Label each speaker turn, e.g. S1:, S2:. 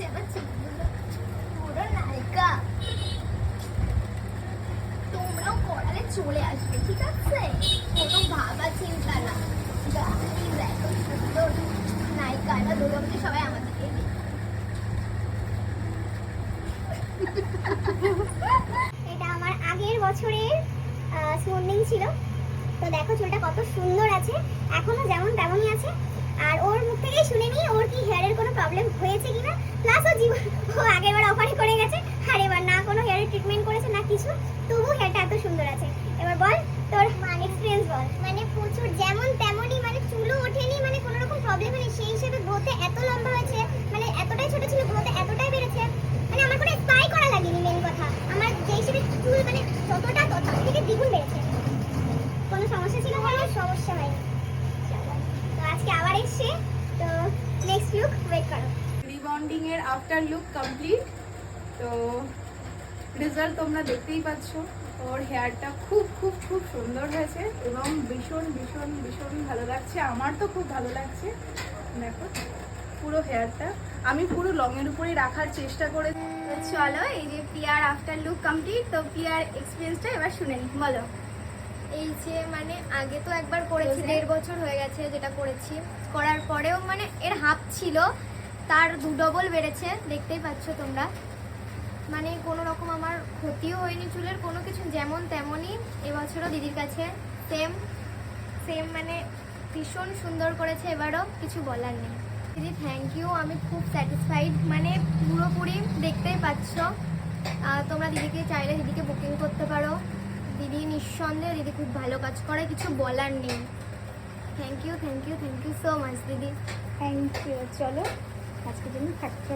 S1: লাগছে আমার চুলগুলো, পুরো নায়িকা। তোমরাও করালে চলে আসবে, ঠিক আছে? কোনো ভাবা চিন্তা না। গাইস এত সুন্দর নায়িকা, এটা দুর্গাপুজো সবাই আমাদেরকে এটা আমার আগের বছরের স্মরণিং ছিল। তো দেখো চুলটা কত সুন্দর আছে, এখনো যেমন তেমনই আছে। আর ওর মুখ থেকেই শুনে নিই ওর কি হেয়ারের কোনো প্রবলেম হয়েছে কিনা। প্লাস ও আগেরবার অফারই করে গেছে, আর এবার না কোনো হেয়ারের ট্রিটমেন্ট করেছে না কিছু, তবু হেয়ারটা এত সুন্দর আছে। এবার বল তোর এক্সপিরিয়েন্স বল। মানে প্রচুর যেমন তেমনই, মানে চুলও ওঠেনি, মানে কোনো রকম প্রবলেম হয়নি। সেই হিসেবে গ্রোথে এত লম্বা হয়েছে, মানে এতটাই ছোট ছিল গ্রোথে এতটাই বেড়েছে। মানে আমার কোনো স্পাই করা লাগেনি, মেন কথা আমার যে হিসেবে চুল মানে যতটা তার থেকে দ্বিগুণ বেড়েছে। কোনো সমস্যা ছিল? কোনো সমস্যা হয়নি। তো আজকে আবার এসছে, তো নেক্সট লুক ওয়েট করো।
S2: রিবন্ডিং এর আফটার লুক কমপ্লিট। তো রেজাল্ট তোমরা দেখতেই পাচ্ছ। ওর হেয়ারটা খুব খুব খুব সুন্দর হয়েছে এবং ভীষণ ভীষণ ভীষণ ভালো লাগছে। আমার তো খুব ভালো লাগছে। দেখো পুরো হেয়ারটা আমি পুরো লংয়ের উপরেই রাখার চেষ্টা করে।
S1: তো চলো, এই যে পিয়ার আফটার লুক কমপ্লিট। তো পিয়ার এক্সপিরিয়েন্সটা এবার শুনে নিই, বলো। এই যে মানে আগে তো একবার করেছি, 1.5 বছর হয়ে গেছে যেটা করেছি। করার পরেও মানে এর হাফ ছিল, তার 2 ডবল বেড়েছে, দেখতেই পাচ্ছ তোমরা। মানে কোনো রকম আমার ক্ষতিও হয়নি চুলের, কোনো কিছু যেমন তেমনই। এবছরও দিদির কাছে সেম সেম, মানে ভীষণ সুন্দর করেছে, এবারও কিছু বলার নেই। দিদি থ্যাংক ইউ, আমি খুব স্যাটিসফাইড, মানে পুরোপুরি দেখতেই পাচ্ছ। তোমরা দিদিকে চাইলে দিদিকে বুকিং করতে পারো। দিদি নিঃসন্দেহে দিদি খুব ভালো কাজ করে, কিছু বলার নেই। Thank you thank you thank you so much দিদি।
S2: Thank you. চলো আজকের জন্য থাকতে